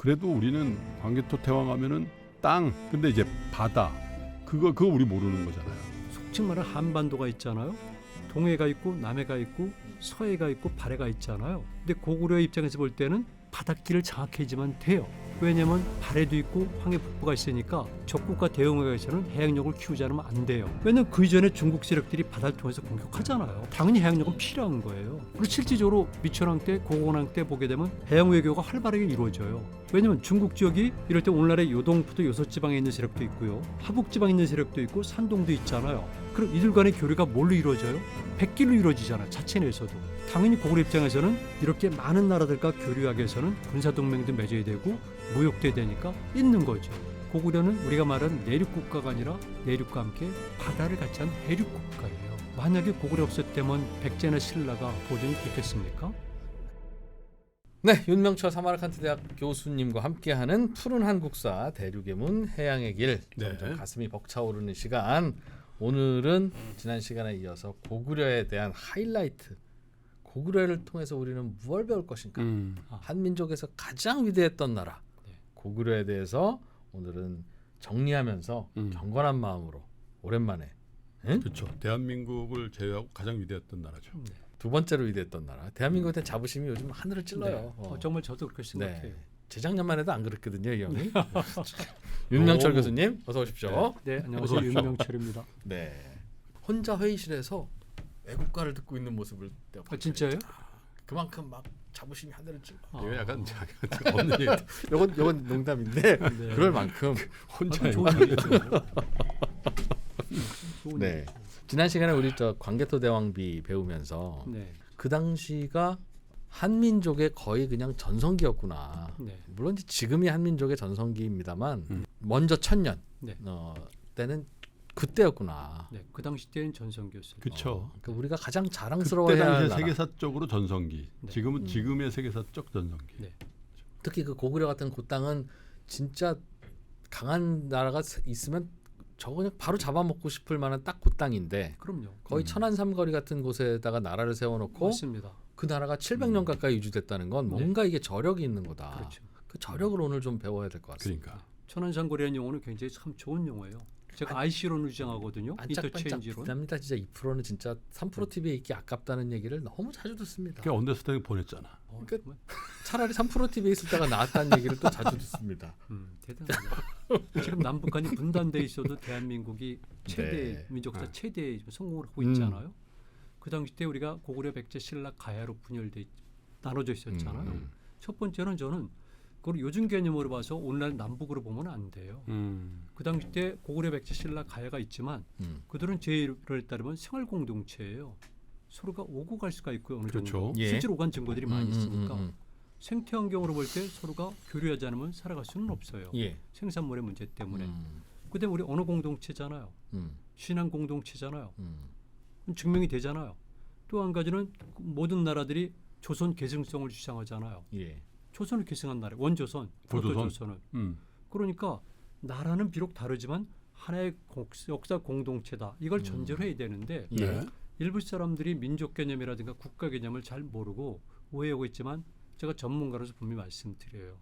그래도 우리는 광개토 태왕하면은 땅, 근데 이제 바다, 그거 우리 모르는 거잖아요. 속칭 말하는 한반도가 있잖아요. 동해가 있고 남해가 있고 서해가 있고 발해가 있잖아요. 근데 고구려의 입장에서 볼 때는 바닷길을 장악해야지만 돼요. 왜냐면 발해도 있고 황해 북부가 있으니까 적국과 대응하기 위해서는 해양력을 키우지 않으면 안 돼요. 왜냐면 그 이전에 중국 세력들이 바다를 통해서 공격하잖아요. 당연히 해양력은 필요한 거예요. 그리고 실질적으로 미천왕 때, 고건왕 때 보게 되면 해양 외교가 활발하게 이루어져요. 왜냐면 중국 지역이 이럴 때 오늘날의 요동부터 요소지방에 있는 세력도 있고요. 하북지방에 있는 세력도 있고 산동도 있잖아요. 그럼 이들 간의 교류가 뭘로 이루어져요? 백길로 이루어지잖아요. 자체 내에서도. 당연히 고구려 입장에서는 이렇게 많은 나라들과 교류하기 위해서는 군사동맹도 맺어야 되고 무역도 해야 되니까 있는 거죠. 고구려는 우리가 말하는 내륙국가가 아니라 내륙과 함께 바다를 같이 한 해륙국가예요. 만약에 고구려 없었다면 백제나 신라가 보존이 됐겠습니까? 네, 윤명철 사마르칸트 대학 교수님과 함께하는 푸른 한국사 대륙의 문 해양의 길. 네. 점점 가슴이 벅차오르는 시간. 오늘은 지난 시간에 이어서 고구려에 대한 하이라이트. 고구려를 통해서 우리는 무엇을 배울 것인가? 한민족에서 가장 위대했던 나라 고구려에 대해서 오늘은 정리하면서 경건한 마음으로 오랜만에 그렇죠. 대한민국을 제외하고 가장 위대했던 나라죠. 두 번째로 위대했던 나라. 대한민국에 대한 자부심이 요즘 하늘을 찔러요. 정말 저도 그렇게 생각해요. 재작년만 해도 안 그랬거든요, 이 형이. 윤명철 교수님, 어서 오십시오. 네, 안녕하세요. 윤명철입니다. 네, 혼자 회의실에서 애국가를 듣고 있는 모습을 진짜요? 그만큼 막 자부심이 하늘을 찔러. 이거 약간 없는 얘기. 요건 농담인데 네. 그럴 만큼 혼자 좋은 얘기죠. 네. 지난 시간에 우리 저 광개토 대왕비 배우면서 네. 그 당시가 한민족의 거의 그냥 전성기였구나. 네. 물론 이제 지금이 한민족의 전성기입니다만 먼저 천년 네. 때는 그때였구나. 네, 그 당시 때는 전성기였어요. 그렇죠. 그러니까 우리가 가장 그때 자랑스러워해야 할 당시 나라. 세계사적으로 전성기. 네. 지금은 지금의 세계사적 전성기. 네. 특히 그 고구려 같은 그 땅은 진짜 강한 나라가 있으면 저거 그냥 바로 잡아먹고 싶을 만한 딱 그 땅인데 그럼요. 거의 천안 삼거리 같은 곳에다가 나라를 세워놓고 맞습니다. 그 나라가 700년 가까이 유지됐다는 건 뭔가 이게 저력이 있는 거다. 그렇죠. 그 저력을 오늘 좀 배워야 될 것 같습니다. 그러니까. 천안산거리라는 용어는 굉장히 참 좋은 용어예요. 제가 IC론을 주장하거든요. 인터체인지론. 부담니다. 진짜 2%는 진짜 3% TV에 있기 아깝다는 얘기를 너무 자주 듣습니다. 그 언더스탠딩 보냈잖아. 그러니까 차라리 3% TV에 있을 때가 나았다는 얘기를 또 자주 듣습니다. 대단하네요. 지금 남북 간이 분단돼 있어도 대한민국이 최대 네. 민족사 최대 성공을 하고 있잖아요. 그 당시 때 우리가 고구려, 백제, 신라, 가야로 분열돼 나눠져 있었잖아요. 첫 번째는 저는 그걸 요즘 개념으로 봐서 오늘날 남북으로 보면 안 돼요. 그 당시 때 고구려, 백제, 신라, 가야가 있지만 그들은 제 이론에 따르면 생활 공동체예요. 서로가 오고 갈 수가 있고요. 어느 그렇죠. 정도. 예. 실제로 오간 증거들이 많이 있으니까 생태 환경으로 볼 때 서로가 교류하지 않으면 살아갈 수는 없어요. 예. 생산물의 문제 때문에. 그다음에 우리 언어 공동체잖아요. 신앙 공동체잖아요. 증명이 되잖아요. 또 한 가지는 모든 나라들이 조선 계승성을 주장하잖아요. 예. 조선을 계승한 나라, 원조선, 고조선. 조선을. 그러니까 나라는 비록 다르지만 하나의 역사 공동체다. 이걸 전제로 해야 되는데 네. 일부 사람들이 민족 개념이라든가 국가 개념을 잘 모르고 오해하고 있지만 제가 전문가로서 분명히 말씀드려요.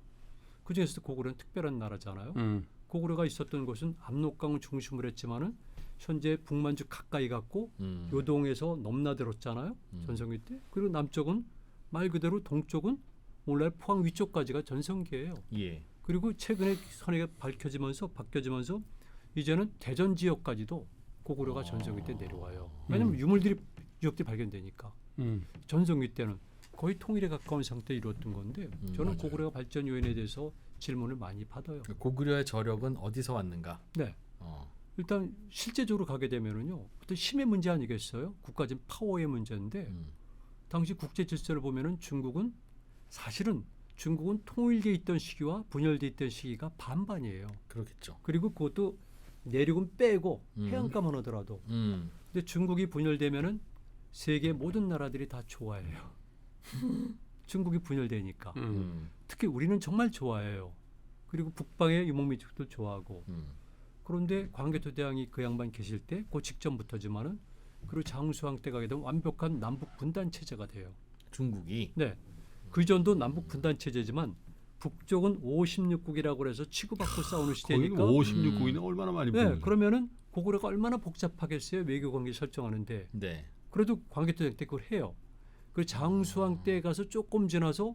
그중에서도 고구려는 특별한 나라잖아요. 고구려가 있었던 곳은 압록강을 중심으로 했지만은 현재 북만주 가까이 갔고 요동에서 넘나들었잖아요. 전성기 때. 그리고 남쪽은 말 그대로 동쪽은 오늘날 포항 위쪽까지가 전성기예요. 예. 그리고 최근에 선회가 바뀌어지면서 이제는 대전 지역까지도 고구려가 전성기 때 내려와요. 왜냐하면 유적들이 발견되니까. 전성기 때는 거의 통일에 가까운 상태에 이루었던 건데 저는 맞아요. 고구려가 발전 요인에 대해서 질문을 많이 받아요. 고구려의 저력은 어디서 왔는가? 네. 일단 실제적으로 가게 되면은요. 어떤 힘의 문제 아니겠어요? 국가적인 파워의 문제인데 당시 국제 질서를 보면은 사실은 중국은 통일돼 있던 시기와 분열돼 있던 시기가 반반이에요. 그렇겠죠. 그리고 그것도 내륙은 빼고 해안가만 하더라도. 근데 중국이 분열되면은 세계 모든 나라들이 다 좋아해요. 중국이 분열되니까. 특히 우리는 정말 좋아해요. 그리고 북방의 유목민족들 좋아하고. 그런데 광개토 대왕이 그 양반 계실 때 그 직전부터지만은 그리고 장수왕 때 가게 되면 완벽한 남북 분단 체제가 돼요. 중국이 네. 그 전도 남북 분단 체제지만 북쪽은 56국이라고 해서 치고받고 싸우는 거기 시대니까 56국이나 얼마나 많이 네, 보는 그러면은 고구려가 얼마나 복잡하겠어요. 외교 관계 설정하는데. 네. 그래도 광개토쟁 때 그걸 해요. 그 장수왕 때 가서 조금 지나서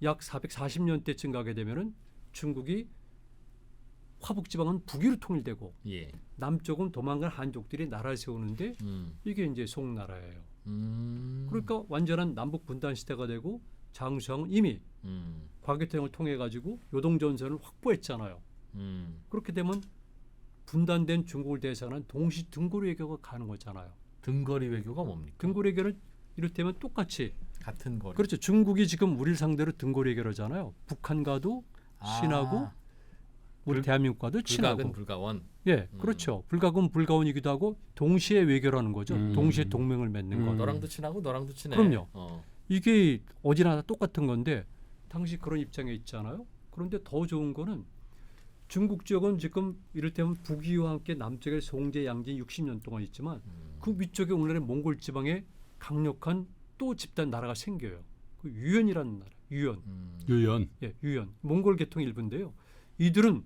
약 440년 때쯤 가게 되면은 중국이 화북 지방은 북위로 통일되고 예. 남쪽은 도망간 한족들이 나라를 세우는데 이게 이제 송나라예요. 그러니까 완전한 남북 분단 시대가 되고 장수왕은 이미 광개토쟁을 통해 가지고 요동전선을 확보했잖아요. 그렇게 되면 분단된 중국을 대상한 동시 등고리 외교가 가는 거잖아요. 등거리 외교가 뭡니까? 등고리 외교는 이를테면 똑같이 같은 거리. 그렇죠. 중국이 지금 우리를 상대로 등고리 외교를 하잖아요. 북한과도 친하고 우리 대한민국과도 친하고. 불각은 불가원. 예, 그렇죠. 불가군 불가원이기도 하고 동시에 외교라는 거죠. 동시에 동맹을 맺는 것. 너랑도 친하고 너랑도 친해. 그럼요. 이게 어디나 똑같은 건데 당시 그런 입장에 있잖아요. 그런데 더 좋은 거는 중국 지역은 지금 이를테면 북위와 함께 남쪽에 송제, 양진 60년 동안 있지만 그 위쪽에 오늘의 몽골 지방에 강력한 또 집단 나라가 생겨요. 그 유연이라는 나라. 유연. 유연. 예, 유연. 몽골 계통 일부인데요. 이들은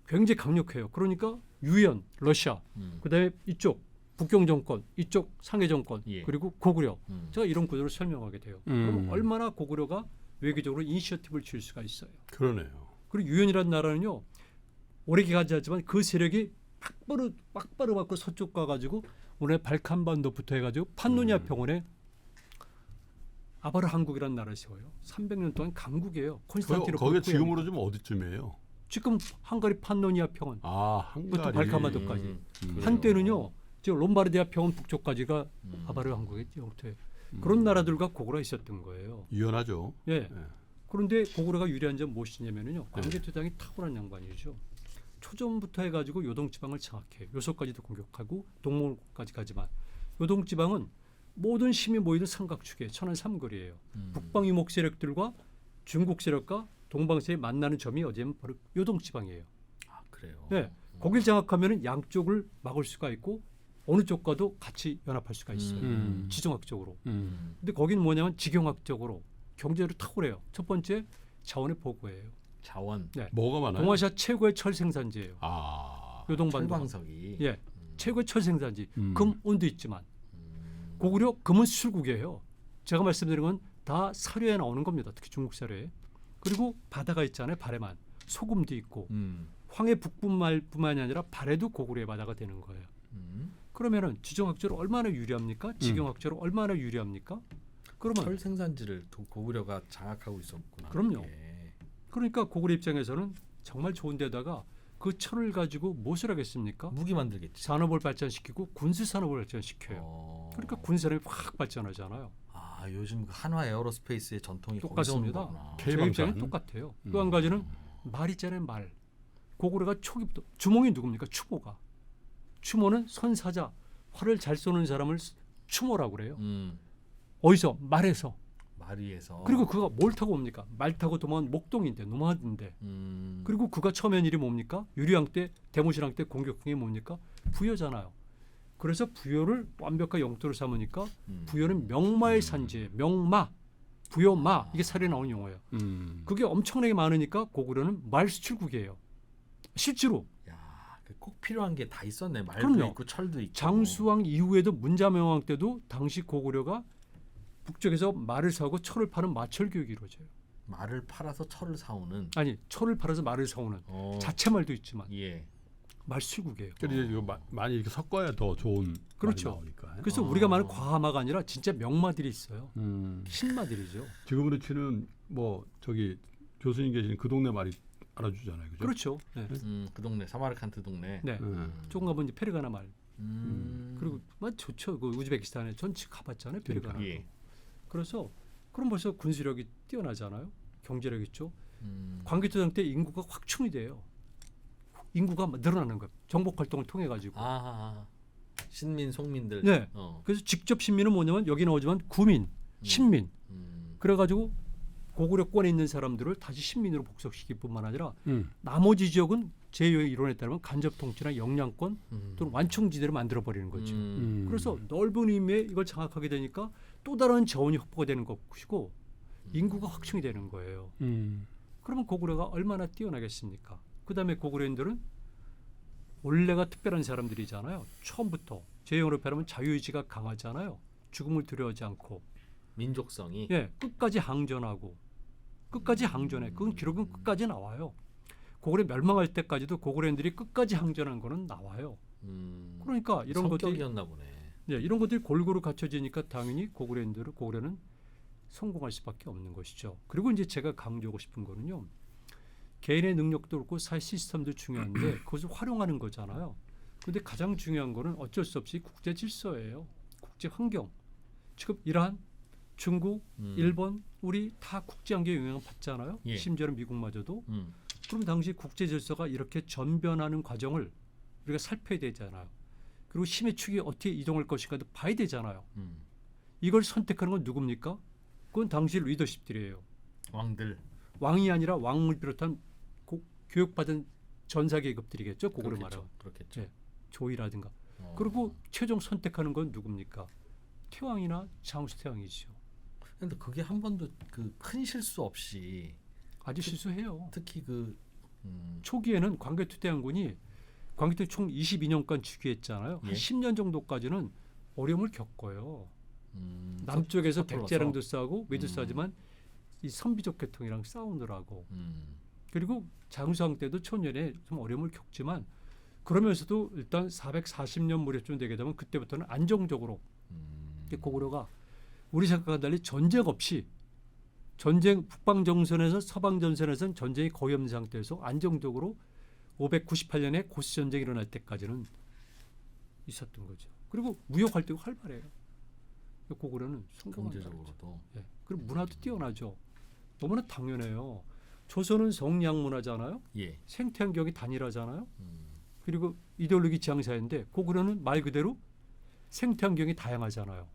굉장히 강력해요. 그러니까 유연, 러시아. 그다음에 이쪽 북경 정권, 이쪽 상해 정권, 예. 그리고 고구려. 제가 이런 구도를 설명하게 돼요. 그럼 음. 얼마나 고구려가 외교적으로 이니셔티브를 줄 수가 있어요. 그러네요. 그리고 유연이라는 나라는요. 오래 가지 않지만 그 세력이 빡바로 받고 서쪽 가가지고 오늘 발칸반도부터 해가지고 판노니아 평원에 아바르 한국이라는 나라를 세워요. 300년 동안 강국이에요. 콘스탄티노플 거기 후에 지금으로 좀 어디쯤이에요? 지금 한가리 판노니아 평원. 아, 그것도 한가리. 발칸반도까지. 그래요. 한때는요. 지금 롬바르디아 평원 북쪽까지가 아바르 한국의 영토에 그런 나라들과 고구려가 있었던 거예요. 유연하죠. 예. 네. 그런데 고구려가 유리한 점 무엇이냐면요. 광개토장이 탁월한 양반이죠. 초전부터 해가지고 요동지방을 장악해요. 요소까지도 공격하고 동몽까지 가지만 요동지방은 모든 힘이 모이는 삼각축이에요. 천안 삼거리예요. 북방 유목 세력들과 중국 세력과 동방 세력이 만나는 점이 어디냐면 바로 요동지방이에요. 아, 그래요. 네. 거길 장악하면 양쪽을 막을 수가 있고 어느 쪽과도 같이 연합할 수가 있어요. 지정학적으로. 근데 거기는 뭐냐면 지경학적으로 경제로 탁월해요. 첫 번째 자원의 보고예요. 자원. 네. 뭐가 많아요? 동아시아 최고의 철 생산지예요. 아. 요동반도. 철광석이. 예. 최고의 철 생산지. 음. 금, 은도 있지만 고구려 금은 수출국이에요. 제가 말씀드린 건 다 사료에 나오는 겁니다. 특히 중국 사료에. 그리고 바다가 있잖아요. 발에만. 소금도 있고. 황해 북부만이 아니라 발에도 고구려의 바다가 되는 거예요. 그러면은 지정학적으로 얼마나 유리합니까? 지경학적으로 얼마나 유리합니까? 그러면 철 생산지를 고구려가 장악하고 있었구나. 그럼요. 예. 그러니까 고구려 입장에서는 정말 좋은 데다가 그 철을 가지고 무엇을 하겠습니까? 무기 만들겠지. 산업을 발전시키고 군수 산업을 발전시켜요. 그러니까 군사력이 확 발전하잖아요. 아, 요즘 그 한화 에어로스페이스의 전통이 똑같습니다. 거기서 오는 거구나. K- 제 K방산. 입장은 똑같아요. 또 한 가지는 말 있잖아요. 말. 고구려가 초기부터 주몽이 누굽니까? 추모가. 추모는 선사자, 활을 잘 쏘는 사람을 추모라고 그래요. 어디서? 말에서. 마리에서. 그리고 그가 뭘 타고 옵니까? 말 타고 도망은 목동인데 노마드인데. 그리고 그가 처음 한 일이 뭡니까? 유리왕 때 대모신왕 때 공격궁이 뭡니까? 부여잖아요. 그래서 부여를 완벽한 영토로 삼으니까 부여는 명마의 산지예요. 명마, 부여마 이게 살에 나오는 용어예요. 그게 엄청나게 많으니까 고구려는 말 수출국이에요. 실제로 야, 꼭 필요한 게 다 있었네. 말도 그럼요. 있고 철도 있고. 장수왕 이후에도 문자명왕 때도 당시 고구려가 북쪽에서 말을 사고 철을 파는 마철 교육이 이루어져요. 말을 팔아서 철을 사오는. 아니 철을 팔아서 말을 사오는 자체 말도 있지만 예. 말 수출국이에요. 그래서 이거 많이 이렇게 섞어야 더 좋은 그렇죠. 말이 나오니까. 그래서 우리가 말하는 과마가 아니라 진짜 명마들이 있어요. 음. 신마들이죠. 지금으로 치는 뭐 저기 교수님 계시는 그 동네 말이 알아주잖아요. 그죠? 그렇죠. 네. 그 동네 사마르칸트 동네. 네. 조금 가면 이제 페르가나 말. 그리고 뭐 좋죠. 그 우즈베키스탄에 전 가봤잖아요. 페르가나. 예. 그래서 그럼 벌써 군수력이 뛰어나잖아요. 경제력 있죠. 광개토장 때 인구가 확충이 돼요. 인구가 늘어나는 거예요. 정복 활동을 통해 가지고. 신민 속민들. 네. 그래서 직접 신민은 뭐냐면 여기 나오지만 구민, 신민. 그래가지고 고구려권에 있는 사람들을 다시 신민으로 복속시킬 뿐만 아니라 나머지 지역은 제2의 이론에 따르면 간접 통치나 영향권 또는 완충지대를 만들어 버리는 거죠. 그래서 넓은 의미의 이걸 장악하게 되니까 또 다른 자원이 확보가 되는 것이고 인구가 확충이 되는 거예요. 그러면 고구려가 얼마나 뛰어나겠습니까? 그다음에 고구려인들은 원래가 특별한 사람들이잖아요. 처음부터 제 영어로 표현하면 자유의지가 강하잖아요. 죽음을 두려워하지 않고 민족성이 예, 끝까지 항전하고 끝까지 항전해. 그건 기록은 끝까지 나와요. 고구려 멸망할 때까지도 고구려인들이 끝까지 항전한 거는 나와요. 그러니까 이런 것들이 성격이었나 보네. 예, 이런 것들이 골고루 갖춰지니까 당연히 고구려는 성공할 수밖에 없는 것이죠. 그리고 이제 제가 강조하고 싶은 거는요. 개인의 능력도 그렇고 사회 시스템도 중요한데 그것을 활용하는 거잖아요. 그런데 가장 중요한 거는 어쩔 수 없이 국제 질서예요. 국제 환경. 지금 이란, 중국, 일본, 우리 다 국제 환경에 영향을 받잖아요. 예. 심지어는 미국마저도. 그럼 당시 국제 질서가 이렇게 전변하는 과정을 우리가 살펴야 되잖아요. 그리고 힘의 축이 어떻게 이동할 것인가도 봐야 되잖아요. 이걸 선택하는 건 누굽니까? 그건 당시 리더십들이에요. 왕들. 왕이 아니라 왕을 비롯한 교육받은 전사 계급들이겠죠. 고구려 말하면. 그렇겠죠. 예, 조이라든가. 그리고 최종 선택하는 건 누굽니까? 태왕이나 장수 태왕이죠. 근데 그게 한 번도 그 큰 실수 없이 아주 실수해요. 특히 그 초기에는 광개토 태왕군이 광개토 총 22년간 즉위했잖아요. 예. 한 10년 정도까지는 어려움을 겪어요. 남쪽에서 서툴러서. 백제랑도 싸우고 외도 싸우지만 이 선비족 계통이랑 싸우느라고. 그리고 장수왕 때도 초년에 좀 어려움을 겪지만 그러면서도 일단 440년 무렵쯤 되게 되면 그때부터는 안정적으로 고구려가 우리 생각과 달리 전쟁 없이 북방 정선에서 서방 전선에서는 전쟁이 거의 없는 상태에서 안정적으로 598년에 고스 전쟁이 일어날 때까지는 있었던 거죠. 그리고 무역 활동이 활발해요. 고구려는 성공한 거죠. 경제적으로도. 예. 그리고 문화도 뛰어나죠. 너무나 당연해요. 조선은 성량 문화잖아요. 예. 생태환경이 단일하잖아요. 그리고 이데올로기 지향사인데 고구려는 말 그대로 생태환경이 다양하잖아요.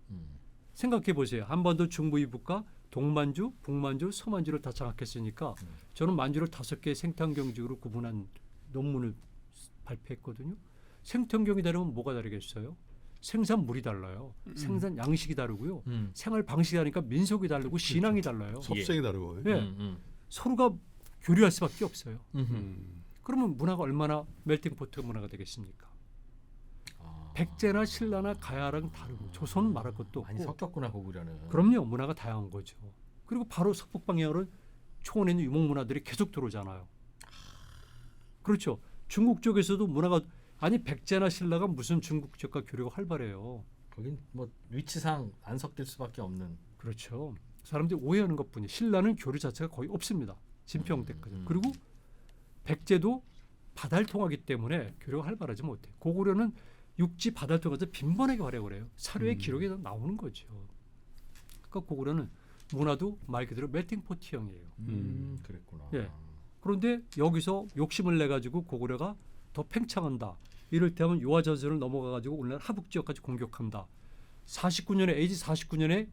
생각해 보세요. 한반도 중부 이북과 동만주, 북만주, 서만주를 다 장악했으니까 저는 만주를 5개의 생태환경지구로 구분한 논문을 발표했거든요. 생태환경이 다르면 뭐가 다르겠어요? 생산물이 달라요. 생산 양식이 다르고요. 생활 방식이 다르니까 민속이 다르고 신앙이 달라요. 섭생이 다르고. 예. 서로가 교류할 수밖에 없어요. 그러면 문화가 얼마나 멜팅포트 문화가 되겠습니까? 백제나 신라나 가야랑 다르고 조선은 말할 것도 많이 없고. 섞였구나 고구려는. 그럼요. 문화가 다양한 거죠. 그리고 바로 서북 방향으로 초원에 있는 유목 문화들이 계속 들어오잖아요. 그렇죠. 중국 쪽에서도 문화가 아니 백제나 신라가 무슨 중국 쪽과 교류가 활발해요. 거긴 뭐 위치상 안 섞일 수밖에 없는. 그렇죠. 사람들이 오해하는 것뿐이에요. 신라는 교류 자체가 거의 없습니다. 진평 때까지. 그리고 백제도 바다를 통하기 때문에 교류가 활발하지 못해요. 고구려는 육지 바다를 통해서 빈번하게 활약을 해요. 사료의 기록이 다 나오는 거죠. 그러니까 고구려는 문화도 말 그대로 멜팅포트형이에요. 그랬구나. 예. 그런데 여기서 욕심을 내 가지고 고구려가 더 팽창한다. 이를테면 요하전선을 넘어가 가지고 오늘날 하북 지역까지 공격한다. 49년에 AD 49년에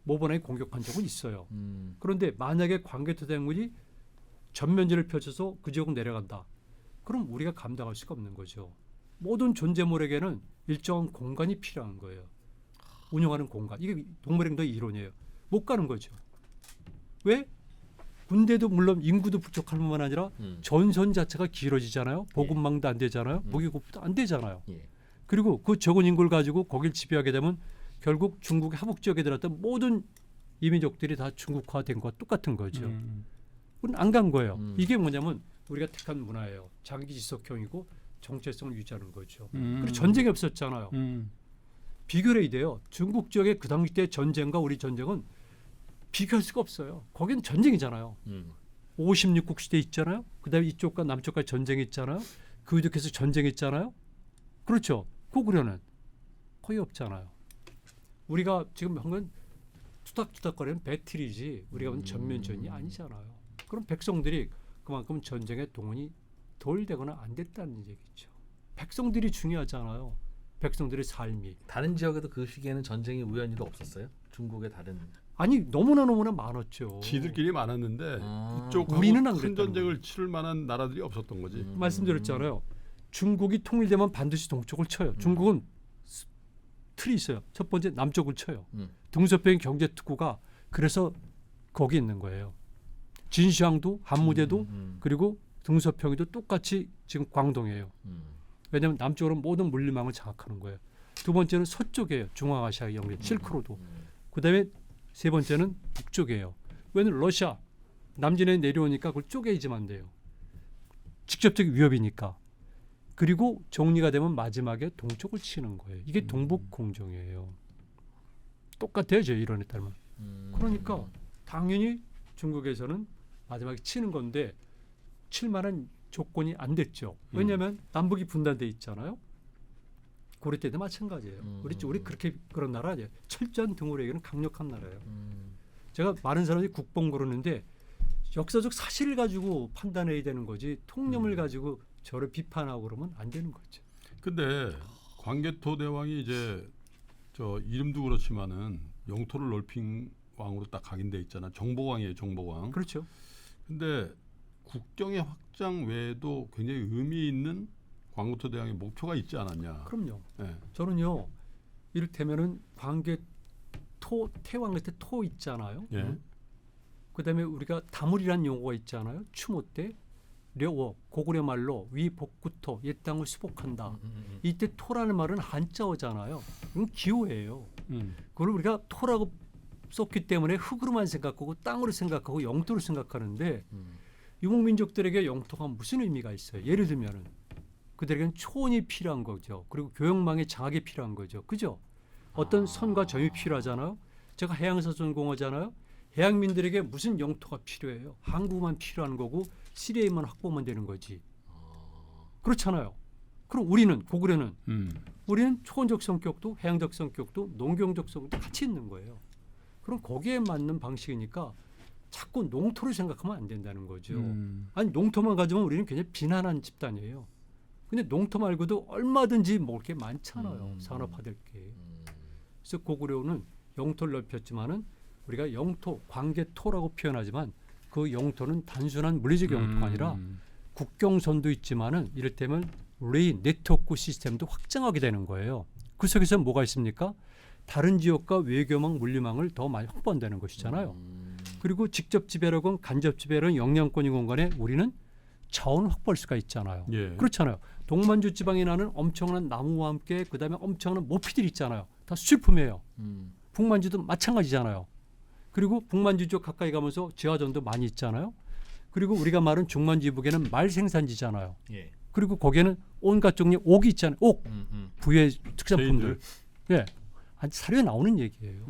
모번하게 공격한 적은 있어요. 그런데 만약에 광개토 대군이 전면전을 펼쳐서 그 지역으로 내려간다. 그럼 우리가 감당할 수가 없는 거죠. 모든 존재물에게는 일정한 공간이 필요한 거예요. 운영하는 공간. 이게 동물행동의 이론이에요. 못 가는 거죠. 왜? 군대도 물론 인구도 부족할 뿐만 아니라 전선 자체가 길어지잖아요. 보급망도 안 되잖아요. 무기고도 안 되잖아요. 예. 그리고 그 적은 인구를 가지고 거길 지배하게 되면 결국 중국의 하북 지역에 들었던 모든 이민족들이 다 중국화된 것과 똑같은 거죠. 그건 안 간 거예요. 이게 뭐냐면 우리가 택한 문화예요. 장기 지속형이고 정체성을 유지하는 거죠. 그리고 전쟁이 없었잖아요. 비교를 해야 돼요. 중국 지역의 그 당시 때 전쟁과 우리 전쟁은 비교할 수가 없어요. 거기는 전쟁이잖아요. 56국 시대 있잖아요. 그다음에 이쪽과 남쪽까지 전쟁이 있잖아요. 그 위쪽에서 전쟁이 있잖아요. 그렇죠. 고구려는 거의 없잖아요. 우리가 지금 한 건 투닥투닥거리는 배틀이지 우리가 본 전면전이 아니잖아요. 그럼 백성들이 그만큼 전쟁에 동원이 덜 되거나 안 됐다는 얘기죠. 백성들이 중요하잖아요. 백성들의 삶이. 다른 지역에도 그 시기에는 전쟁이 우연히도 없었어요? 중국의 다른. 아니 너무나 많았죠. 지들끼리 많았는데 그쪽 우리는 안 큰 그랬다는 전쟁을 치를 만한 나라들이 없었던 거지. 말씀드렸잖아요. 중국이 통일되면 반드시 동쪽을 쳐요. 중국은 틀이 있어요. 첫 번째 남쪽을 쳐요. 등소평 경제 특구가 그래서 거기 있는 거예요. 진시황도 한무대도 그리고 등서평이도 똑같이 지금 광동이에요. 왜냐하면 남쪽으로 모든 물리망을 장악하는 거예요. 두 번째는 서쪽이에요. 중앙아시아 연계 실크로드. 그다음에 세 번째는 북쪽이에요. 왜냐하면 러시아 남진에 내려오니까 그걸 쪼개야지만 돼요. 직접적 위협이니까. 그리고 정리가 되면 마지막에 동쪽을 치는 거예요. 이게 동북 공정이에요. 똑같아요. 제 이론에 따르면. 그러니까 당연히 중국에서는 마지막에 치는 건데 칠 만한 조건이 안 됐죠. 왜냐하면 남북이 분단돼 있잖아요. 고려 때도 마찬가지예요. 우리 그렇게 그런 나라 아니에요. 철저한 등호력에는 강력한 나라예요. 제가 많은 사람들이 국뽕 그러는데 역사적 사실을 가지고 판단해야 되는 거지 통념을 가지고 저를 비판하고 그러면 안 되는 거죠. 근데 광개토 대왕이 이제 저 이름도 그렇지만은 영토를 넓힌 왕으로 딱 각인돼 있잖아. 정복왕이에요, 정복왕. 그렇죠. 근데 국경의 확장 외에도 굉장히 의미 있는 광개토 대왕의 목표가 있지 않았냐. 그럼요. 네. 저는요. 이를테면은 광개토 태왕 그때 토 있잖아요. 예. 그다음에 우리가 다물이라는 용어가 있잖아요. 추모 때 려워 고구려 말로 위 복구토 옛 땅을 수복한다. 이때 토라는 말은 한자어잖아요. 이건 기호예요. 그걸 우리가 토라고 썼기 때문에 흙으로만 생각하고 땅으로 생각하고 영토로 생각하는데 유목민족들에게 영토가 무슨 의미가 있어요? 예를 들면은 그들에게는 초원이 필요한 거죠. 그리고 교역망의 장악이 필요한 거죠. 그죠? 어떤 선과 점이 필요하잖아요. 제가 해양사전공하잖아요. 해양민들에게 무슨 영토가 필요해요? 항구만 필요한 거고 시리아만 확보하면 되는 거지. 그렇잖아요. 그럼 우리는 고구려는 우리는 초원적 성격도 해양적 성격도 농경적 성격도 같이 있는 거예요. 그럼 거기에 맞는 방식이니까 자꾸 농토를 생각하면 안 된다는 거죠. 아니 농토만 가지면 우리는 굉장히 비난한 집단이에요. 근데 농토 말고도 얼마든지 먹을 게 많잖아요. 산업화될 게. 그래서 고구려는 영토를 넓혔지만은 우리가 영토, 광개토라고 표현하지만 그 영토는 단순한 물리적 영토가 아니라 국경선도 있지만은 이를테면 레이 네트워크 시스템도 확장하게 되는 거예요. 그 속에서 뭐가 있습니까? 다른 지역과 외교망, 물리망을 더 많이 확보한다는 것이잖아요. 그리고 직접 지배력은 간접 지배력은 영향권이건 간에 우리는 자원을 확보할 수가 있잖아요. 예. 그렇잖아요. 동만주 지방에 나는 엄청난 나무와 함께 그다음에 엄청난 모피들이 있잖아요. 다 수출품이에요. 북만주도 마찬가지잖아요. 그리고 북만주 쪽 가까이 가면서 지하전도 많이 있잖아요. 그리고 우리가 말은 중만주 이북에는 말 생산지잖아요. 예. 그리고 거기에는 온갖 종류의 옥이 있잖아요. 옥, 부의 특산품들. 예, 아주 사료에 나오는 얘기예요.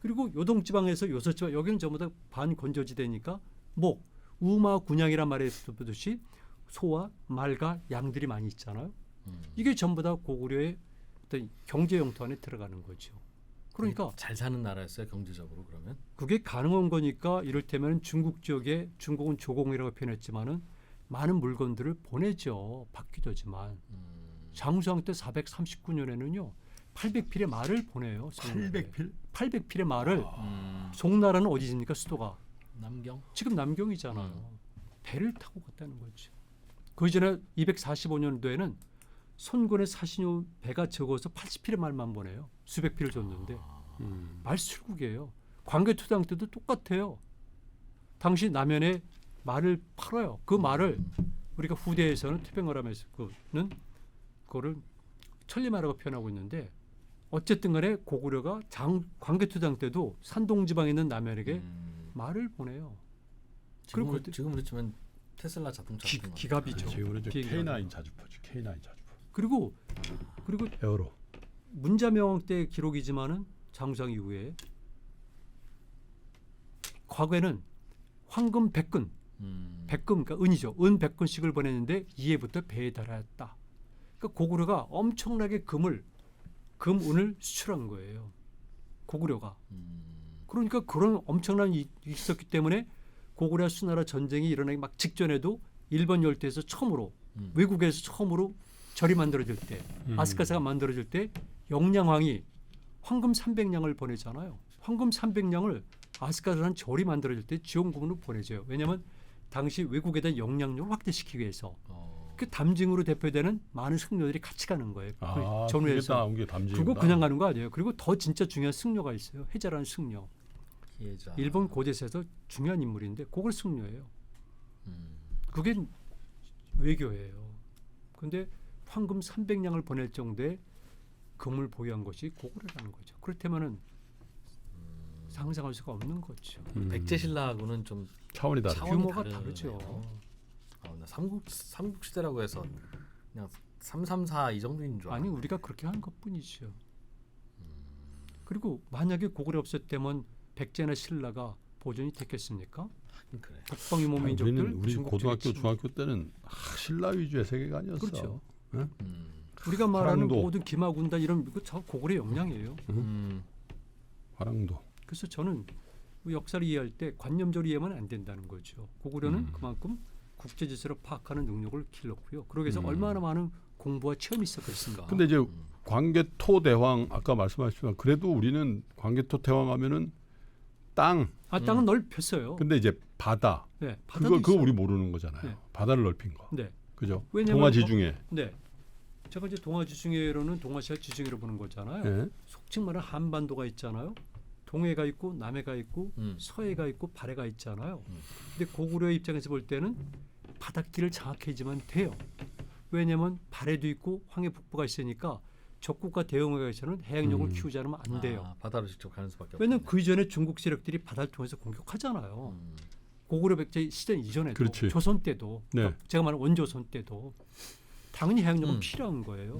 그리고 요동지방에서 요서지방 여기는 전부 다 반건조지대니까 목, 우마, 군양이란 말에 보듯이 소와 말과 양들이 많이 있잖아요. 이게 전부 다 고구려의 어떤 경제 영토 안에 들어가는 거죠. 그러니까 잘 사는 나라였어요 경제적으로 그러면? 그게 가능한 거니까 이를테면 중국 지역에 중국은 조공이라고 표현했지만은 많은 물건들을 보내죠. 받기도 하지만 장수왕 때 439년에는요 800필의 말을 보내요. 800필? 800필의 말을 송나라는 어디입니까? 수도가 남경? 지금 남경이잖아요. 배를 타고 갔다는 거죠. 그 전에 245년도에는 손군의 사신용 배가 적어서 80필의 말만 보내요. 수백 필을 줬는데 말 술국이에요. 광개토당 때도 똑같아요. 당시 남현에 말을 팔아요. 그 말을 우리가 후대에서는 태평어람에서는 그거를 천리말이라고 표현하고 있는데 어쨌든 간에 고구려가 광개토당 때도 산동지방에 있는 남현에게 말을 보내요. 그리고 지금 그렇지만 테슬라 자동차 기갑이죠. 지금은 비행기가. K9 자주포죠. K9 자주포. 그리고 에어로. 문자명왕 때 기록이지만은 장수왕 이후에 과거에는 황금 100근, 100금 그러니까 은이죠. 은 100근씩을 보냈는데 이해부터 배에 달하였다. 그러니까 고구려가 엄청나게 금은을 수출한 거예요. 고구려가. 그러니까 그런 엄청난 일이 있었기 때문에 고구려 수나라 전쟁이 일어나기 막 직전에도 일본 열도에서 처음으로 외국에서 처음으로 절이 만들어질 때 아스카사가 만들어질 때 영량왕이 황금 300냥을 보내잖아요. 황금 300냥을 아스카사라는 절이 만들어질 때 지원금으로 보내줘요. 왜냐하면 당시 외국에 대한 영향력을 확대시키기 위해서 그 담징으로 대표되는 많은 승려들이 같이 가는 거예요. 그 전후에서. 그게 담징. 그거 그냥 가는 거 아니에요. 그리고 더 진짜 중요한 승려가 있어요. 해자라는 승려. 피해자. 일본 고대사에서 중요한 인물인데 그걸 승려해요. 음. 그게 외교예요. 근데 황금 300냥을 보낼 정도의 금을 보유한 것이 고구려라는 거죠. 그렇다면은 상상할 수가 없는 거죠. 백제신라하고는 좀 차원이 다르죠. 차원이 규모가 다르네요. 다르죠. 나 삼국 시대라고 해서 그냥 334 이 정도인 줄 아니 알았는데. 우리가 그렇게 한 것뿐이죠. 그리고 만약에 고구려 없었다면 백제나 신라가 보존이 됐겠습니까? 하긴 그래. 북방 유목 민족들 우리 중국 고등학교 지배층. 중학교 때는 신라 위주의 세계가 아니었어. 그렇죠. 응? 우리가 말하는 화랑도. 모든 기마군단 이런 거 다 고구려 역량이에요. 화랑도. 그래서 저는 역사를 이해할 때 관념적으로 이해하면 안 된다는 거죠. 고구려는 그만큼 국제 질서를 파악하는 능력을 길렀고요. 그러기 위해서 얼마나 많은 공부와 체험이 있었겠습니까? 근데 이제 광개토 대왕 아까 말씀하셨지만 그래도 우리는 광개토 대왕 하면은 땅. 땅은 넓혔어요. 근데 이제 바다. 네, 바다도 그거 있어요. 우리 모르는 거잖아요. 네. 바다를 넓힌 거. 네. 그죠? 왜냐면 동아 지중해. 네. 제가 이제 동아 지중해로는 동아시아 지중해로 보는 거잖아요. 예. 속칭 말하는 한반도가 있잖아요. 동해가 있고 남해가 있고 음. 서해가 있고 발해가 있잖아요. 근데 고구려의 입장에서 볼 때는 바닷길을 장악해야지만 돼요. 왜냐하면 발해도 있고 황해 북부가 있으니까 적국과 대응하기 위해서는 해양력을 키우지 않으면 안 돼요. 바다로 직접 가는 수밖에 없네. 왜냐하면 그 이전에 중국 세력들이 바다를 통해서 공격하잖아요. 고구려 백제 시대 이전에도 그렇지. 조선 때도 네. 그러니까 제가 말하는 원조선 때도 당연히 해양력은 필요한 거예요.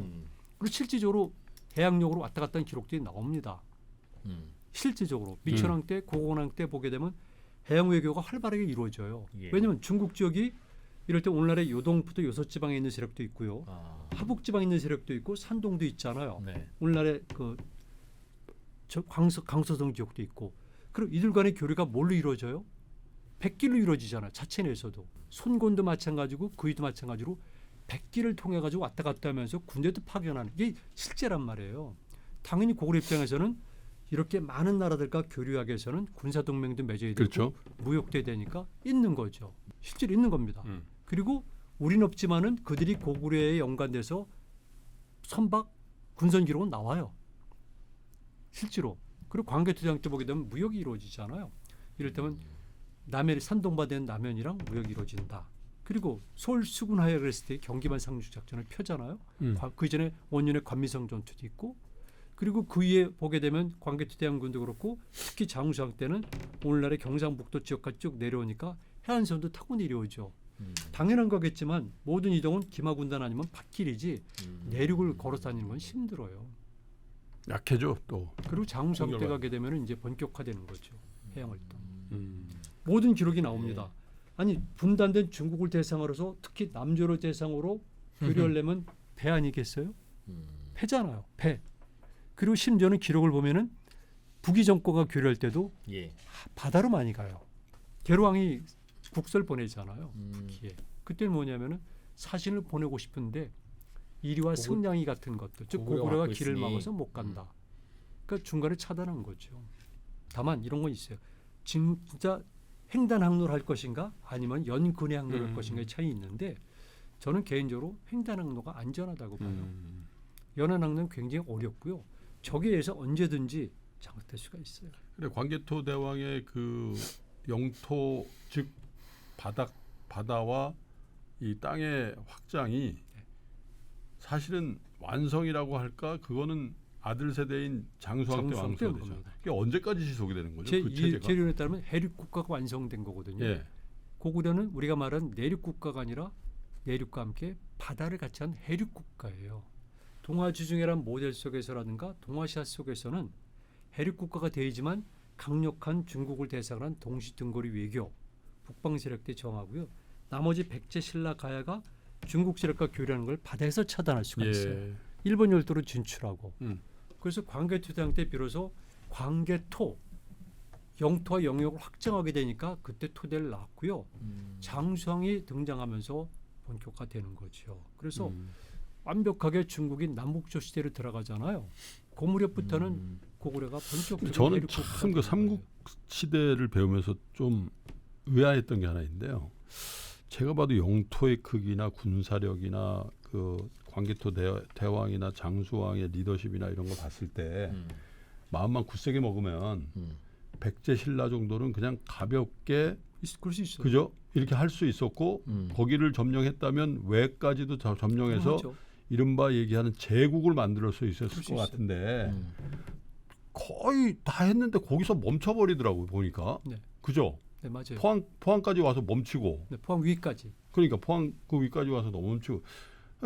그리고 실질적으로 해양력으로 왔다 갔다 하는 기록들이 나옵니다. 실질적으로 미천왕 때 고건왕 때 보게 되면 해양 외교가 활발하게 이루어져요. 예. 왜냐하면 중국 지역이 이럴 때 오늘날의 요동부터 요소지방에 있는 세력도 있고요. 하북지방에 있는 세력도 있고 산동도 있잖아요. 네. 오늘날의 강서성 지역도 있고 그리고 이들 간의 교류가 뭘로 이루어져요? 백길로 이루어지잖아요. 자체 내에서도. 손곤도 마찬가지고 그이도 마찬가지로 백길을 통해 가지고 왔다 갔다 하면서 군대도 파견하는 게 실제란 말이에요. 당연히 고구려 입장에서는 이렇게 많은 나라들과 교류하기 위해서는 군사동맹도 맺어야 되고 그렇죠. 무역도 해야 되니까 있는 거죠. 실제로 있는 겁니다. 그리고 우리는 없지만은 그들이 고구려에 연관돼서 선박 군선 기록은 나와요. 실제로. 그리고 광개토대왕 때 보게 되면 무역이 이루어지잖아요. 이를테면 남해를 산동바다는 남해이랑 무역이 이루어진다. 그리고 서울 수군하에 그랬을 때 경기만 상륙 작전을 펴잖아요. 그 전에 원년의 관미성 전투도 있고 그리고 그 위에 보게 되면 광개토대왕군도 그렇고 특히 장수왕 때는 오늘날의 경상북도 지역까지 쭉 내려오니까 해안선도 타고 내려오죠. 당연한 거겠지만 모든 이동은 기마군단 아니면 밭길이지 내륙을 걸어 다니는 건 힘들어요. 약해져 또. 그리고 장수왕 때 공격을. 가게 되면 이제 본격화되는 거죠. 해양 활동. 모든 기록이 나옵니다. 아니 분단된 중국을 대상으로서 특히 남조를 대상으로 교류하려면 배 아니겠어요? 배잖아요. 배. 그리고 심지어는 기록을 보면은 북이 정권과 교류할 때도 예. 바다로 많이 가요. 계로왕이 국서를 보내잖아요. 북이에. 그때는 뭐냐면은 사신을 보내고 싶은데 이리와 승량이 같은 것들, 즉 고구려가 고구려가 막고 길을 있으니. 막아서 못 간다. 그러니까 중간에 차단한 거죠. 다만 이런 건 있어요. 진짜 횡단 항로를 할 것인가 아니면 연근의 항로를 할 것인가의 차이 있는데 저는 개인적으로 횡단 항로가 안전하다고 봐요. 연안 항로는 굉장히 어렵고요. 적에 의해서 언제든지 장악될 수가 있어요. 근데 광개토 대왕의 그 영토 즉 바다와 이 땅의 확장이 사실은 완성이라고 할까? 그거는 아들 세대인 장수왕 때 장수왕 때 완성되죠. 겁니다. 그게 언제까지 지속이 되는 거죠? 그 체제가? 제2계론에 따르면 해륙 국가가 완성된 거거든요. 예. 고구려는 우리가 말하는 내륙 국가가 아니라 내륙과 함께 바다를 같이 한 해륙 국가예요. 동아지중해란 모델 속에서라든가 동아시아 속에서는 해륙 국가가 되지만 강력한 중국을 대상으로 한 동시 등거리 외교, 북방 세력들이 정하고요. 나머지 백제 신라 가야가 중국 세력과 교류하는 걸 바다에서 차단할 수가 있어요. 예. 일본 열도로 진출하고. 음. 그래서 광개토 대왕 때 비로소 광개토 영토와 영역을 확장하게 되니까 그때 토대를 놨고요. 장수왕이 등장하면서 본격화되는 거죠. 그래서 완벽하게 중국이 남북조 시대로 들어가잖아요. 그 무렵부터는 고구려가 본격적으로 저는 내륙 국가가 참 그 되는 삼국 거예요. 시대를 배우면서 좀 의아했던 게 하나 있는데요. 제가 봐도 영토의 크기나 군사력이나 그 광개토 대왕이나 장수왕의 리더십이나 이런 거 봤을 때 마음만 굳세게 먹으면 백제 신라 정도는 그냥 가볍게 그럴 수 있어요. 그죠? 이렇게 할 수 있었고 거기를 점령했다면 외까지도 다 점령해서 그렇죠. 이른바 얘기하는 제국을 만들 수 있었을 그럴 수 것 있어요. 같은데 거의 다 했는데 거기서 멈춰버리더라고요 보니까. 네. 그죠? 네, 맞아요. 포항까지 와서 멈추고 네, 포항 위까지. 그러니까 포항 그 위까지 와서 너무 멈추고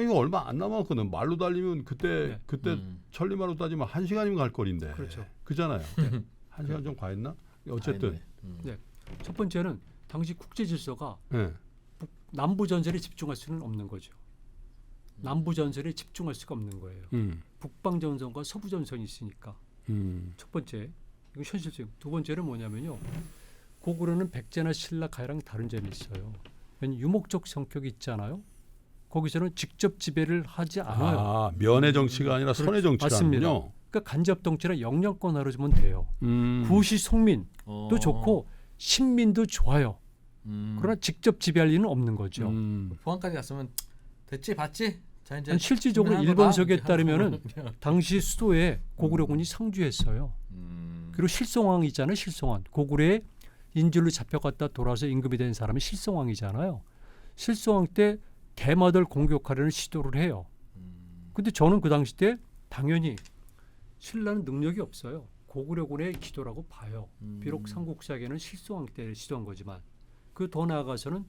이거 얼마 안 남았거든. 말로 달리면 그때 천리마로 따지면 1시간이면 갈 거리인데. 그렇죠. 그잖아요. 1시간 좀 과했나? 어쨌든 네. 첫 번째는 당시 국제 질서가 네. 남부 전선에 집중할 수는 없는 거죠. 남부 전선에 집중할 수가 없는 거예요. 북방 전선과 서부 전선이 있으니까. 첫 번째, 이건 현실적. 두 번째는 뭐냐면요. 고구려는 백제나 신라, 가야랑 다른 점이 있어요. 왜냐하면 유목적 성격이 있잖아요. 거기서는 직접 지배를 하지 않아요. 아, 면의 정치가 아니라 선의 정치가 맞습니다. 아니군요. 그러니까 간접 통치나 영향권으로 주면 돼요. 구시 속민도 좋고 신민도 좋아요. 그러나 직접 지배할 리는 없는 거죠. 포항까지 갔으면 됐지 봤지? 자 이제 실질적으로 일본석에 따르면은 당시 수도에 고구려군이 상주했어요. 그리고 실송왕 있잖아요. 실송왕. 고구려에 인질로 잡혀갔다 돌아서 임금이 된 사람이 실송왕이잖아요. 실송왕 때 대마들 공격하려는 시도를 해요. 근데 저는 그 당시 때 당연히 신라는 능력이 없어요. 고구려군의 기도라고 봐요. 비록 삼국사에는 실송왕 때 시도한 거지만 그 더 나아가서는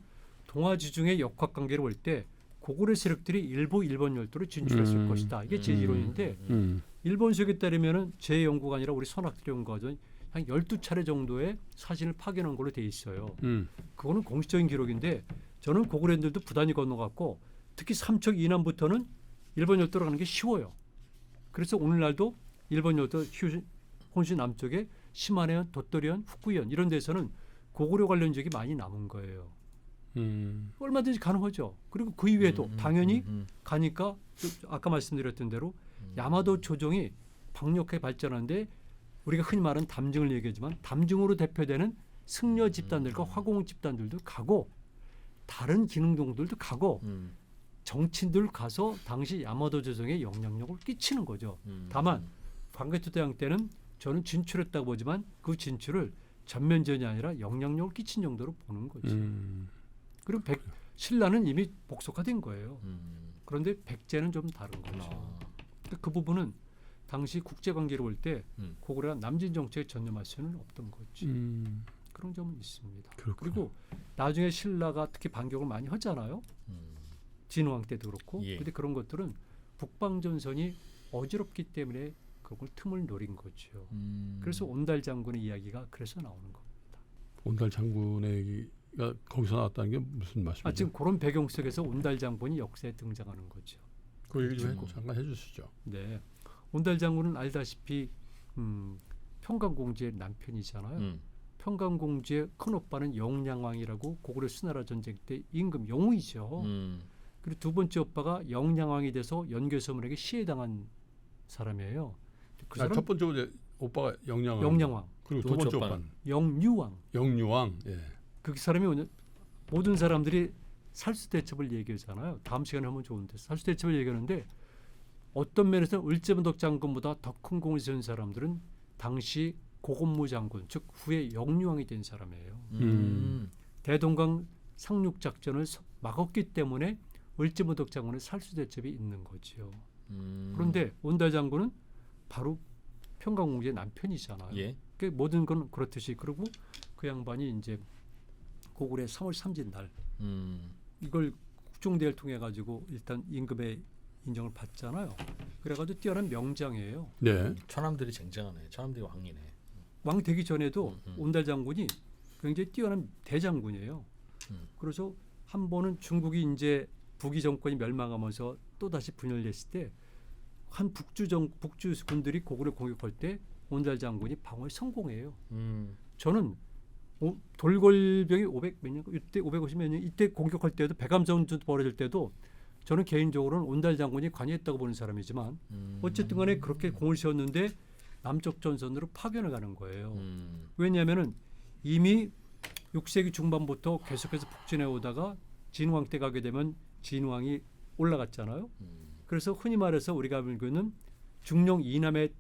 동아지중의 역학관계를 볼 때 고구려 세력들이 일부 일본 열도로 진출했을 것이다. 이게 제 이론인데 일본식에 따르면은 제 연구가 아니라 우리 선학들이 연구하던 한 12차례 정도의 사진을 파견한 걸로 돼 있어요. 그거는 공식적인 기록인데 저는 고구려인들도 부단히 건너갔고 특히 삼척 이남부터는 일본 열도로 가는 게 쉬워요. 그래서 오늘날도 일본 열도 혼신 남쪽에 시마네현, 도토리현, 후쿠이현 이런 데서는 고구려 관련 지역이 많이 남은 거예요. 얼마든지 가능하죠. 그리고 그 이외에도 당연히 가니까 아까 말씀드렸던 대로 야마도 조정이 강력하게 발전하는데 우리가 흔히 말하는 담증을 얘기하지만 담증으로 대표되는 승려 집단들과 화공 집단들도 가고 다른 기능동들도 가고 정치인들 가서 당시 야마도 조정에 영향력을 끼치는 거죠. 다만 광개토 대왕 때는 저는 진출했다고 보지만 그 진출을 전면전이 아니라 영향력을 끼친 정도로 보는 거지. 그리고 신라는 이미 복속화된 거예요. 그런데 백제는 좀 다른 거죠. 그러니까 그 부분은 당시 국제관계를 볼 때 고구려가 남진 정책에 전념할 수는 없던 거지. 그런 점은 있습니다. 그렇구나. 그리고 나중에 신라가 특히 반격을 많이 하잖아요. 진왕 때도 그렇고. 그런데 그런 것들은 북방전선이 어지럽기 때문에 그걸 틈을 노린 거죠. 그래서 온달 장군의 이야기가 그래서 나오는 겁니다. 온달 장군의 얘기가 거기서 나왔다는 게 무슨 말씀이죠? 지금 그런 배경 속에서 온달 장군이 역사에 등장하는 거죠. 그 얘기 좀 잠깐 해주시죠. 네, 온달 장군은 알다시피 평강공주의 남편이잖아요. 평강공주의 큰 오빠는 영량왕이라고 고구려 수나라 전쟁 때 임금 영웅이죠. 그리고 두 번째 오빠가 영량왕이 돼서 연개서문에게 시해당한 사람이에요. 그 사람 첫 번째 오빠가 영량왕. 영량왕. 그리고 두 번째 오빠는 영유왕. 영유왕. 예. 그 사람이 모든 사람들이 살수대첩을 얘기하잖아요. 다음 시간에 하면 좋은데 살수대첩을 얘기하는데 어떤 면에서 을제문덕 장군보다 더 큰 공을 세운 사람들은 당시 고건무 장군, 즉 후에 영유왕이 된 사람이에요. 대동강 상륙 작전을 막았기 때문에 을제문덕 장군의 살수대첩이 있는 거죠. 그런데 온달 장군은 바로 평강공주의 남편이잖아요. 그 모든 건 그렇듯이 그리고 그 양반이 이제 고구려의 3월 3진 날 이걸 국종대회를 통해 가지고 일단 임금의 인정을 받잖아요. 그래가지고 뛰어난 명장이에요. 네. 천함들이 쟁쟁하네. 천함들이 왕이네. 왕 되기 전에도 온달 장군이 굉장히 뛰어난 대장군이에요. 그래서 한 번은 중국이 이제 북이 정권이 멸망하면서 또 다시 분열됐을 때 한 북주 군들이 고구려 공격할 때 온달 장군이 방어에 성공해요. 저는 돌궐병이 500 몇 년, 이때 550 몇 년, 이때 공격할 때도 백암전투 벌어질 때도 저는 개인적으로는 온달 장군이 관여했다고 보는 사람이지만 어쨌든 간에 그렇게 공을 세웠는데 남쪽 전선으로 파견을 가는 거예요. 왜냐하면은 이미 6세기 중반부터 계속해서 북진해 오다가 진왕 때 가게 되면 진왕이 올라갔잖아요. 그래서 흔히 말해서 우리가 알고 있는 중령 이남의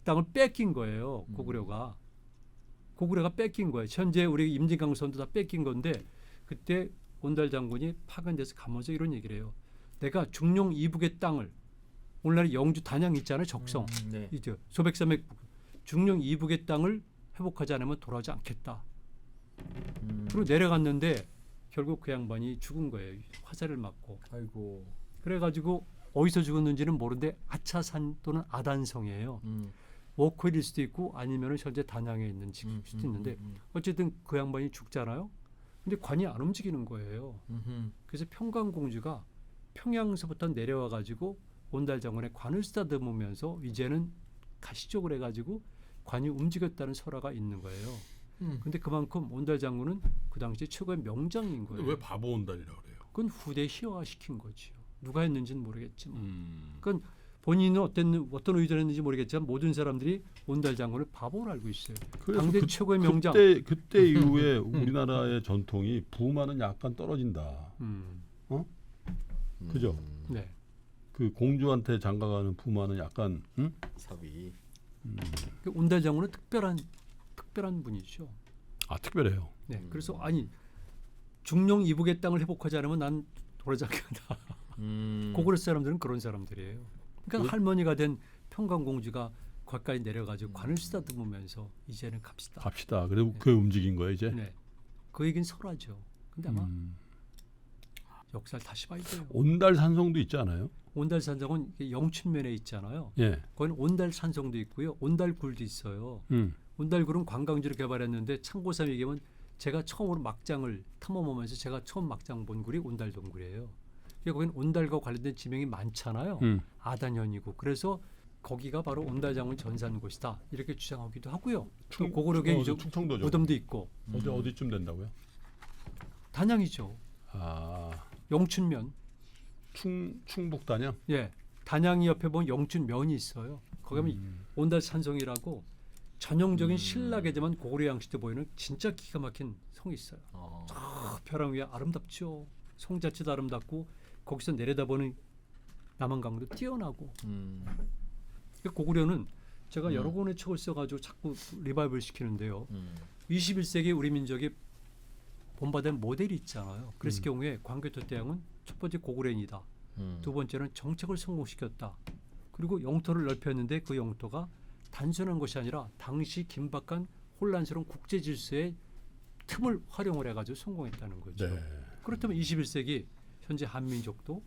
땅을 뺏긴 거예요. 고구려가. 고구려가 뺏긴 거예요. 현재 우리 임진강선도 다 뺏긴 건데 그때 온달 장군이 파견돼서 가면서 이런 얘기를 해요. 내가 중용 이북의 땅을 오늘날 영주 단양 있잖아요. 적성 네. 이제 소백산맥 중용 이북의 땅을 회복하지 않으면 돌아오지 않겠다. 그리고 내려갔는데 결국 그 양반이 죽은 거예요. 화살을 맞고. 아이고. 그래가지고 어디서 죽었는지는 모르는데 아차산 또는 아단성이에요. 워크힐일 수도 있고 아니면 현재 단양에 있는 집일 수도 있는데 어쨌든 그 양반이 죽잖아요. 근데 관이 안 움직이는 거예요. 그래서 평강공주가 평양서부터 내려와 가지고 온달 장군의 관을 쓰다듬으면서 이제는 가시죠 그래가지고 관이 움직였다는 설화가 있는 거예요. 근데 그만큼 온달 장군은 그 당시 최고의 명장인 거예요. 왜 바보 온달이라고 그래요? 그건 후대에 희화화시킨 거지요. 누가 했는지는 모르겠지만. 그건 본인은 어떤 의도를 했는지 모르겠지만 모든 사람들이 온달 장군을 바보로 알고 있어요. 당대 최고의 명장. 그때 이후에 우리나라의 전통이 부마는 약간 떨어진다. 그죠? 네. 그 공주한테 장가가는 부마는 약간 섭이. 그 온달 장군은 특별한 분이죠. 아 특별해요. 네. 그래서 아니 중용 이북의 땅을 회복하지 않으면 난 돌아오지 않겠다. 고구려 사람들은 그런 사람들이에요. 그러니까 할머니가 된 평강공주가 거기까지 내려가지고 관을 쓰다듬으면서 이제는 갑시다. 그리고 네. 그 움직인 거예요 이제. 네. 그 얘기는 설화죠. 근데 아마 역사를 다시 봐야 돼요. 온달 산성도 있지 않아요? 온달 산성은 영춘면에 있잖아요. 예. 거기는 온달 산성도 있고요. 온달굴도 있어요. 온달굴은 관광지로 개발했는데 참고삼 얘기하면 제가 처음으로 막장을 탐험하면서 제가 처음 막장 본 굴이 온달동굴이에요. 거기는 온달과 관련된 지명이 많잖아요. 아단현이고 그래서 거기가 바로 온달 장군 전사한 곳이다 이렇게 주장하기도 하고요. 고구려의 충청도죠. 무덤도 있고 어디쯤 된다고요? 단양이죠. 아 영춘면. 충북 단양. 예, 단양이 옆에 보면 영춘면이 있어요. 거기 가면 온달 산성이라고 전형적인 신라계지만 고구려 양식 때 보이는 진짜 기가 막힌 성이 있어요. 저 벼랑 위에 아름답죠. 성 자체도 아름답고 거기서 내려다보는 남한강도 뛰어나고. 고구려는 제가 여러 권의 책을 써가지고 자꾸 리바이벌 시키는데요. 21세기 우리 민족이 본받은 모델이 있잖아요. 그랬을 경우에 광개토 대왕은 첫 번째 고구려인이다. 두 번째는 정책을 성공시켰다. 그리고 영토를 넓혔는데 그 영토가 단순한 것이 아니라 당시 긴박한 혼란스러운 국제 질서의 틈을 활용을 해가지고 성공했다는 거죠. 네. 그렇다면 21세기 현재 한민족도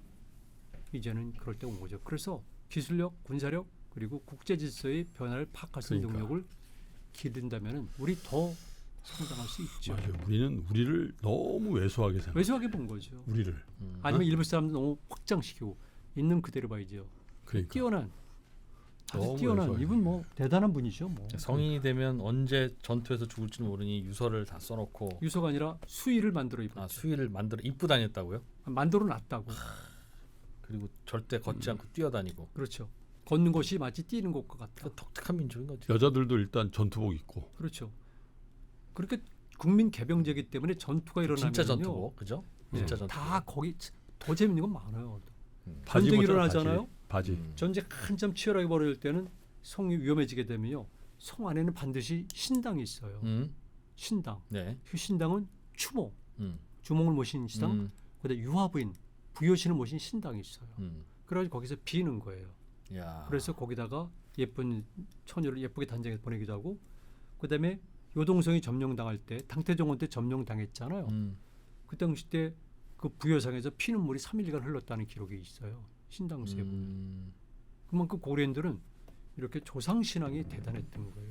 이제는 그럴 때 온 거죠. 그래서 기술력, 군사력 그리고 국제 질서의 변화를 파악할 수 있는 능력을 기른다면 우리 더 성장할 수 있죠. 맞아요. 우리를 너무 왜소하게 생각. 왜소하게 본 거죠. 우리를. 아니면 일부 사람들 너무 확장시키고 있는 그대로 봐야죠. 그러니까. 뛰어난 아주 너무 뛰어난 왜소하게. 이분 뭐 대단한 분이죠. 뭐 성인이 되면 언제 전투에서 죽을지는 모르니 유서를 다 써놓고 유서가 아니라 수의를 만들어 입었죠. 수위를 만들어 다녔다고요? 만들어 놨다고. 그리고 절대 걷지 않고 뛰어다니고. 그렇죠. 걷는 것이 마치 뛰는 것과 같다. 그 독특한 민족인 거죠. 여자들도 일단 전투복 입고. 그렇죠. 그렇게 국민 개병제이기 때문에 전투가 일어나면요. 진짜 전투고, 그죠? 네, 진짜 전투. 다 거기 더 재밌는 건 많아요. 바지 전쟁이 입었잖아, 일어나잖아요. 바지. 전쟁 한참 치열하게 벌어질 때는 성이 위험해지게 되면요. 성 안에는 반드시 신당이 있어요. 신당. 네. 그 신당은 추모, 음. 주몽을 모신 신당, 그다음에 유화부인, 부여신을 모신 신당이 있어요. 그래가지고 거기서 비는 거예요. 야. 그래서 거기다가 예쁜 처녀를 예쁘게 단장해서 보내기도 하고, 그다음에 요동성이 점령당할 때 당태종원 때 점령당했잖아요. 그 당시 때 그 부여상에서 피눈물이 3일간 흘렀다는 기록이 있어요. 신당수에 보면. 그만큼 고려인들은 이렇게 조상 신앙이 대단했던 거예요.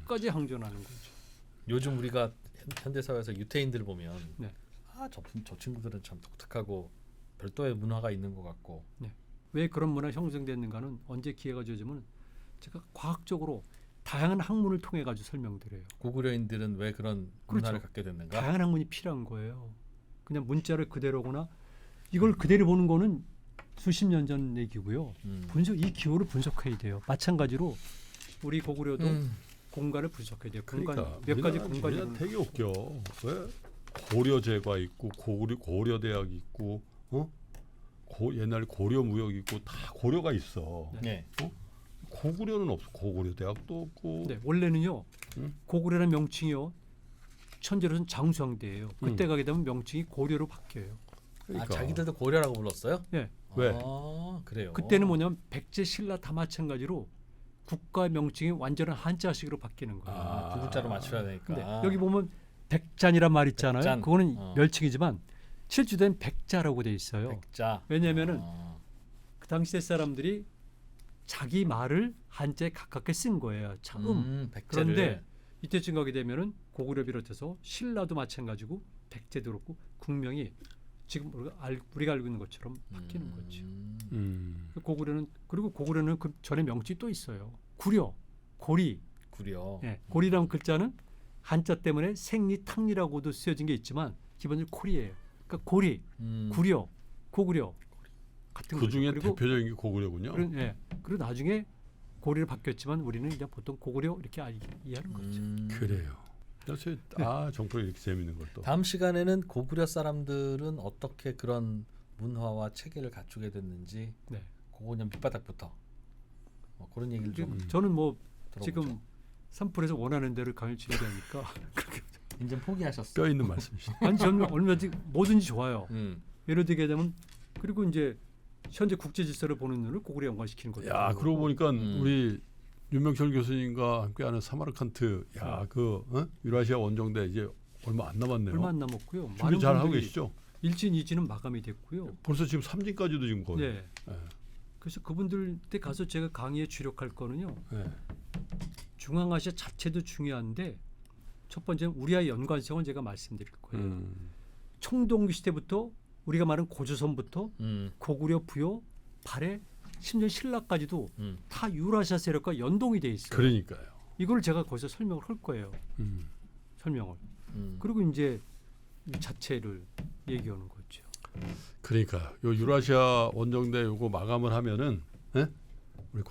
끝까지 항전하는 거죠. 요즘 우리가 현대 사회에서 유태인들 보면 네. 저 친구들은 참 독특하고 별도의 문화가 있는 것 같고. 네. 왜 그런 문화 형성됐는가는 언제 기회가 주어지면 제가 과학적으로 다양한 학문을 통해 가지고 설명드려요. 고구려인들은 왜 그런 그렇죠. 문화를 갖게 됐는가? 다양한 학문이 필요한 거예요. 그냥 문자를 그대로거나 이걸 그대로 보는 거는 수십 년 전 얘기고요. 이 기호를 분석해야 돼요. 마찬가지로 우리 고구려도 공간을 분석해야 돼요. 공간 그러니까 몇 가지 공간이 우리나라 되게 웃겨. 왜 고려제가 있고 고려대학 있고 옛날 고려무역 있고 다 고려가 있어. 네. 고구려는 없어. 고구려 대학도 없고. 네, 원래는요. 음? 고구려라는 명칭이요. 천재로서는 장수왕대예요. 그때 가게 되면 명칭이 고려로 바뀌어요. 그러니까. 아, 자기들도 고려라고 불렀어요? 예. 왜? 아, 그래요. 그때는 뭐냐면 백제, 신라 다 마찬가지로 국가 명칭이 완전한 한자식으로 바뀌는 거예요. 아, 두 글자로 맞춰야 되니까. 근데 여기 보면 백잔이란 말 있잖아요. 백잔. 그거는 어. 멸칭이지만 실제된 백자라고 돼 있어요. 백자. 왜냐면은 아, 그 당시에 사람들이 자기 말을 한자에 가깝게 쓴 거예요. 차음. 백제를. 그런데 이때쯤 가게 되면은 고구려 비롯해서 신라도 마찬가지고 백제도 그렇고 국명이 지금 우리가 알고 있는 것처럼 바뀌는 거죠. 고구려는 그리고 고구려는 그 전에 명칭이 또 있어요. 구려, 고리. 구려. 예, 고리라는 글자는 한자 때문에 생리, 탕리라고도 쓰여진 게 있지만 기본적으로 고리예요. 그러니까 고리, 구려, 고구려 같은 그 거죠. 중에 그리고 대표적인 게 고구려군요. 예, 그리고 나중에 고리로 바뀌었지만 우리는 그냥 보통 고구려 이렇게 이해하는 거죠. 그래요. 그래서 정말 이렇게 재밌는 걸 또. 다음 시간에는 고구려 사람들은 어떻게 그런 문화와 체계를 갖추게 됐는지 네. 그거 그냥 밑바닥부터 그런 얘기를 좀 저는 뭐 들어보죠. 지금 산불에서 원하는 대로 강연 진행하니까 그렇게 이제 포기하셨어요. 뼈 있는 말씀이시죠. 아니 저는 얼마든지 뭐든지 좋아요. 음. 예를 들게 되면 그리고 이제 현재 국제 질서를 보는 눈을 고구려 연관시키는 거죠. 야, 그러고 보니까 우리 윤명철 교수님과 함께하는 사마르칸트, 유라시아 원정대 이제 얼마 안 남았네요. 얼마 안 남았고요. 준비 잘 하고 계시죠? 1진, 2진은 마감이 됐고요. 벌써 지금 3진까지도 지금 거의. 네. 그래서 그분들 때 가서 제가 강의에 주력할 거는요. 네. 중앙아시아 자체도 중요한데 첫 번째는 우리와의 연관성을 제가 말씀드릴 거예요. 청동기 시대부터 우리가 말하는 고조선부터 고구려, 부여, 발해, 심지어 신라까지도 다 유라시아 세력과 연동이 돼 있어요. 그러니까요. 이걸 제가 거기서 설명을 할 거예요. 설명을. 그리고 이제 이 자체를 얘기하는 거죠. 그러니까 요 유라시아 원정대 요거 마감을 하면은 우리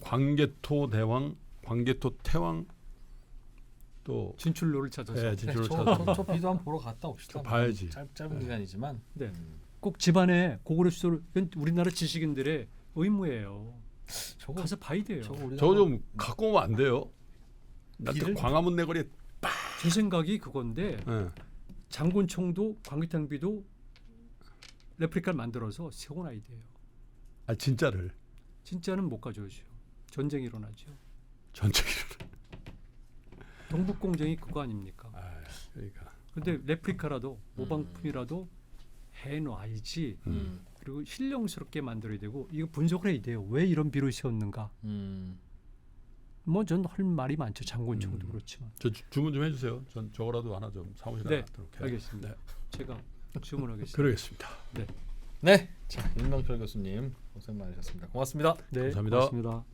광개토 대왕, 광개토 태왕 또 진출로를 찾아서 네, 진출로 찾아서 저 비도 한번 보러 갔다 옵시다. 봐야지. 짧은 기간이지만. 네. 꼭 집안에 고구려 수도를 이건 우리나라 지식인들의 의무예요. 저거 가서 봐야 돼요. 저거 저거 좀 갖고 오면 안 돼요? 나 비를- 광화문 내거리에 제 생각이 그건데 장군총도 광개탕비도 레플리카를 만들어서 세워놔야 돼요. 아 진짜를 진짜는 못 가져오죠. 전쟁이 일어나죠. 전체기를. 동북공정이 그거 아닙니까? 그러니까 근데 레플리카라도 모방품이라도 해놔야지. 그리고 신령스럽게 만들어야 되고 이거 분석을 해야 돼요. 왜 이런 비를 세웠는가? 뭐 전 할 말이 많죠. 장군총도 그렇지만. 저 주문 좀 해주세요. 전 저거라도 하나 좀 사무실에 네, 놔두도록 해요. 알겠습니다. 네. 제가 주문하겠습니다. 그러겠습니다. 네. 자, 윤명철 교수님 고생 많으셨습니다. 고맙습니다. 네, 감사합니다. 고맙습니다.